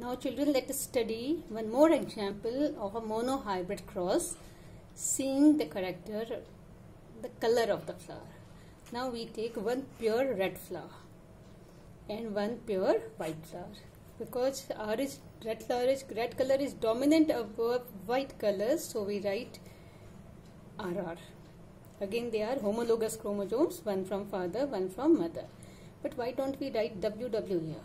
Now children, let us study one more example of a monohybrid cross, seeing the character, the color of the flower. Now we take one pure red flower and one pure white flower, because red color is dominant above white colors, so we write RR. Again, they are homologous chromosomes, one from father, one from mother. But why don't we write WW here?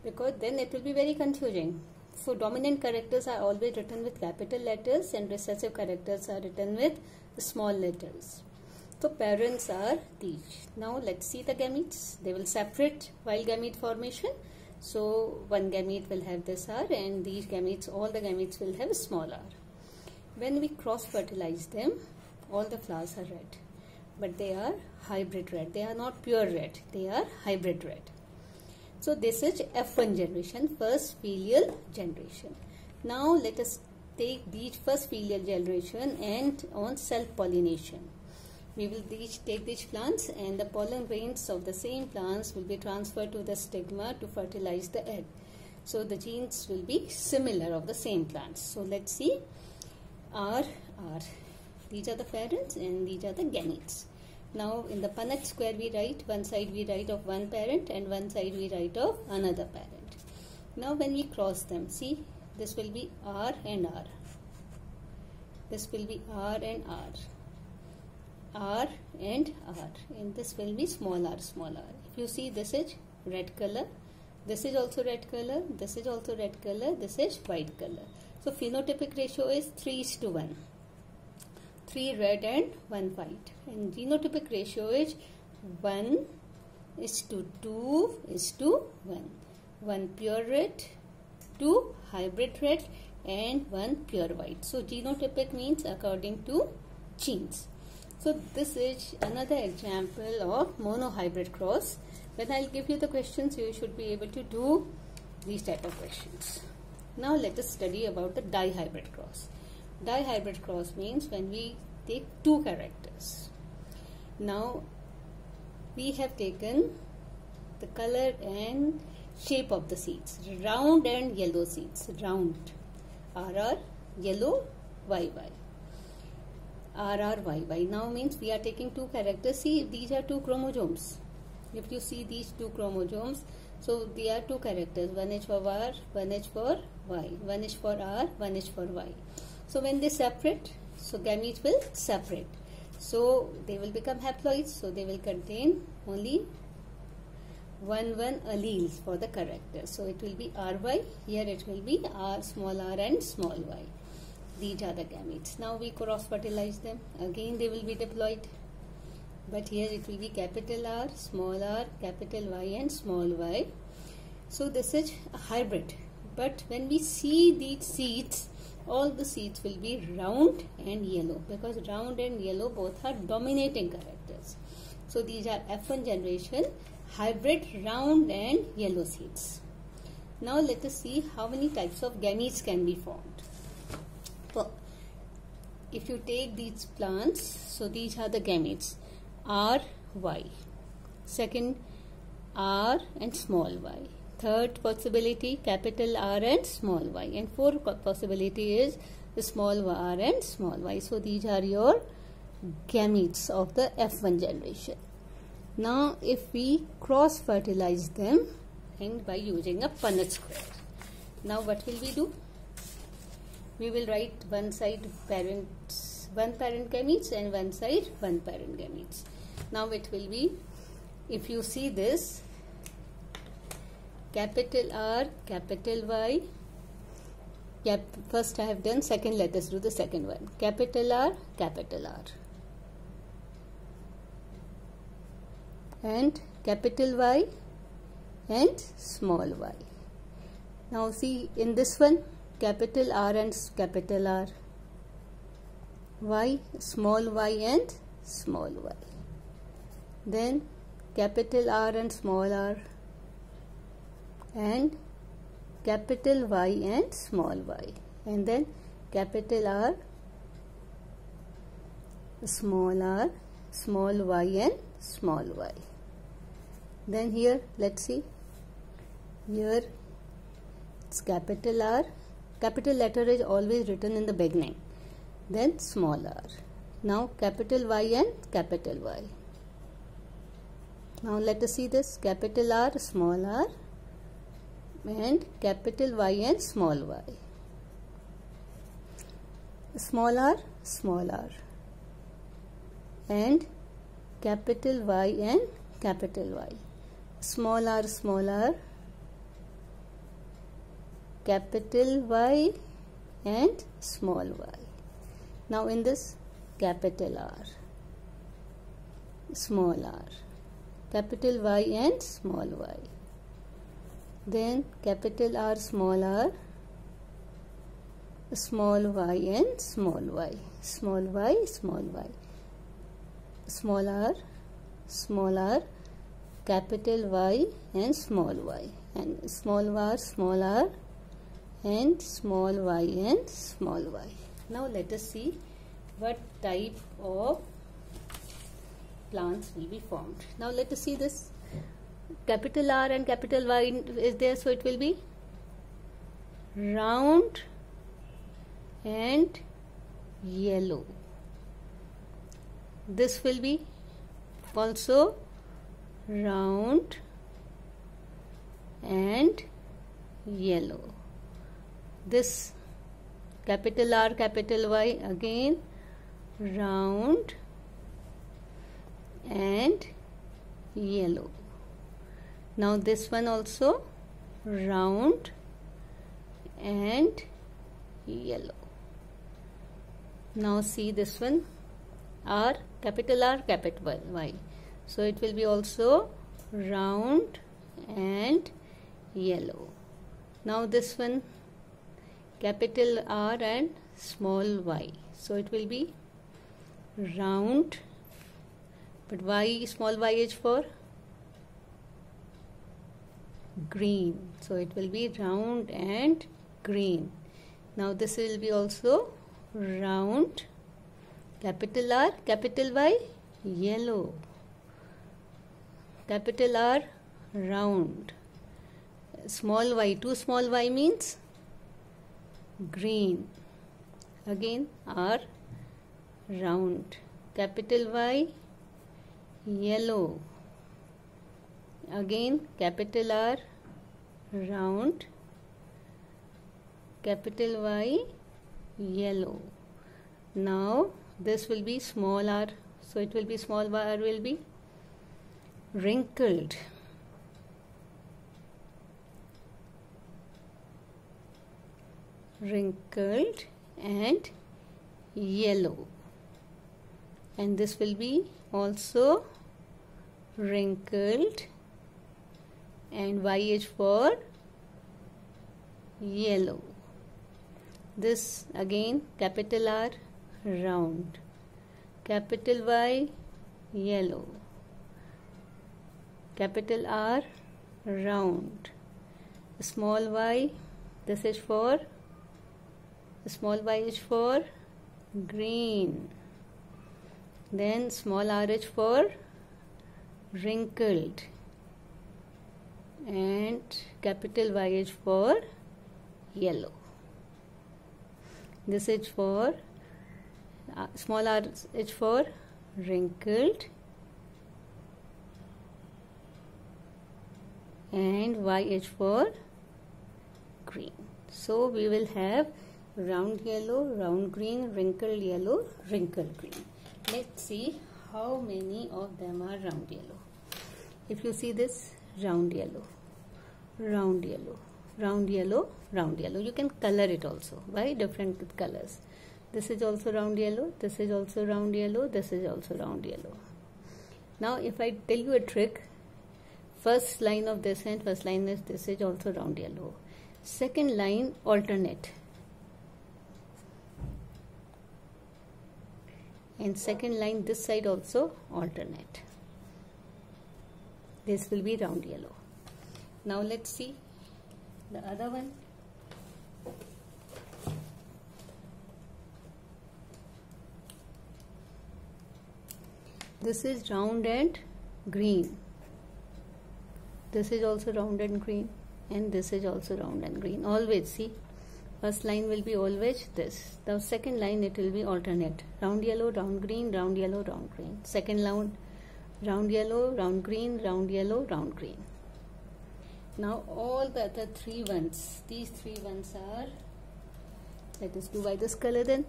Because then it will be very confusing. So dominant characters are always written with capital letters and recessive characters are written with small letters. So parents are these. Now let's see the gametes. They will separate while gamete formation. So one gamete will have this R and these gametes, all the gametes will have a small r. When we cross fertilize them, all the flowers are red. But they are hybrid red. They are not pure red. They are hybrid red. So this is F1 generation, first filial generation. Now let us take these first filial generation and on self-pollination. We will take these plants and the pollen grains of the same plants will be transferred to the stigma to fertilize the egg. So the genes will be similar of the same plants. So let's see R. These are the parents and these are the gametes. Now in the Punnett square we write, one side we write of one parent and one side we write of another parent. Now when we cross them, see, this will be R and R. This will be R and R. R and R. And this will be small r, small r. If you see, this is red color. This is also red color. This is also red color. This is white color. So phenotypic ratio is 3:1. 3 red and 1 white, and genotypic ratio is 1:2:1. 1 pure red, 2 hybrid red and 1 pure white. So genotypic means according to genes. So this is another example of monohybrid cross. When I'll give you the questions, you should be able to do these type of questions. Now let us study about the dihybrid cross. Dihybrid cross means when we take two characters. Now we have taken the color and shape of the seeds, round and yellow seeds. Round, RR, yellow, YY. RRYY. Now means we are taking two characters. See, these are two chromosomes. If you see these two chromosomes, so they are two characters. One is for R, one is for Y. One is for R, one is for Y. So when they separate, so gametes will separate. So they will become haploids. So they will contain only one alleles for the character. So it will be RY. Here it will be R, small r and small y. These are the gametes. Now we cross fertilize them. Again they will be diploid. But here it will be capital R, capital Y and small y. So this is a hybrid. But when we see these seeds, all the seeds will be round and yellow, because round and yellow both are dominating characters. So these are F1 generation, hybrid round and yellow seeds. Now let us see how many types of gametes can be formed. So if you take these plants, so these are the gametes, R, Y. Second, R and small y. Third possibility, capital R and small y. And fourth possibility is the small r and small y. So these are your gametes of the F1 generation. Now if we cross fertilize them and by using a Punnett square. Now what will we do? We will write one side parents, one parent gametes and one side one parent gametes. Now it will be, if you see this, capital R, capital Y. First I have done, second let us do the second one. Capital R, and capital Y and small y. Now see in this one, capital R and capital R, Y, small y and small y. Then capital R and small r, and capital Y and small y, and then capital R, small y and small y. Then here let's see, here It's capital R. Capital letter is always written in the beginning. Then small r. Now capital Y and capital Y. Now let us see this. Capital R, small r, and capital Y and small y. Small r, and capital Y and capital Y. Small r, capital Y and small y. Now in this, capital R, small r, capital Y and small y. Then capital R, small y and small y. Small y, small r, capital Y and small y. And small r, and small y and small y. Now let us see what type of plants will be formed. Now let us see this. Capital R and capital Y is there, so it will be round and yellow. This will be also round and yellow. This capital R, capital Y, again round and yellow. Now this one also round and yellow. Now see this one, R, capital Y. So it will be also round and yellow. Now this one, capital R and small y. So it will be round, but y, small y is for green. So it will be round and green. Now this will be also round, capital R, capital Y, yellow. Capital R, round. Small y, 2 small y means green. Again R, round. Capital Y, yellow. Again capital R, round. Capital Y, yellow. Now this will be small r, so it will be small r will be wrinkled. Wrinkled and yellow. And this will be also wrinkled and Y is for yellow. This again capital R, round. Capital Y, yellow. Capital R, round. Small y, this is for, small y is for green. Then small r is for wrinkled. And capital Y is for yellow. This is for, small r is for wrinkled and Y is for green. So we will have round yellow, round green, wrinkled yellow, wrinkled green. Let's see how many of them are round yellow. If you see this, round yellow, round yellow, round yellow, round yellow. You can color it also by different colors. This is also round yellow, this is also round yellow, this is also round yellow. Now if I tell you a trick, first line of this and first line is this is also round yellow. Second line alternate. And second line this side also alternate. This will be round yellow. Now let's see the other one. This is round and green. This is also round and green. and this is also round and green. Always see, first line will be always this. The second line it will be alternate. Round yellow, round green, round yellow, round green. Second round yellow, round green, round yellow, round green. Now all the other three ones, these three ones are, let us do by this color then.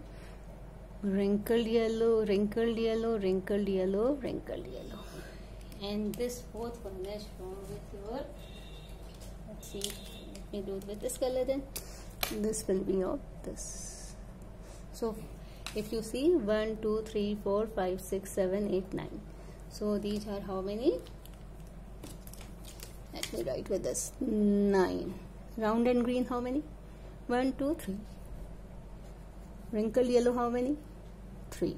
Wrinkled yellow, wrinkled yellow, wrinkled yellow, wrinkled yellow. And this fourth one is shown with your, let's see, let me do it with this color then. This will be of this. So if you see 1, 2, 3, 4, 5, 6, 7, 8, 9. So these are how many? Let me write with this. 9. Round and green how many? 1, 2, 3. Wrinkled yellow how many? 3.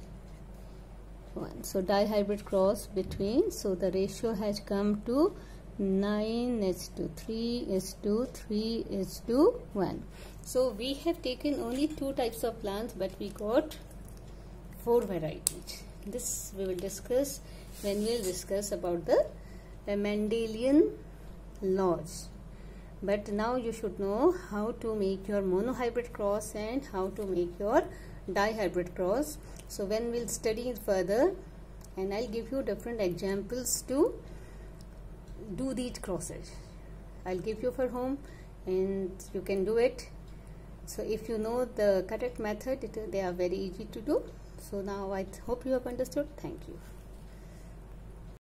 1. So dihybrid cross between, so the ratio has come to 9 is to 3 is to 3 is to 1. So we have taken only 2 types of plants, but we got 4 varieties. This we will discuss when we will discuss about the Mendelian laws. But now you should know how to make your monohybrid cross and how to make your dihybrid cross. So when we'll study it further, and I'll give you different examples to do these crosses. I'll give you for home and you can do it. So if you know the correct method, they are very easy to do. So now I hope you have understood. Thank you.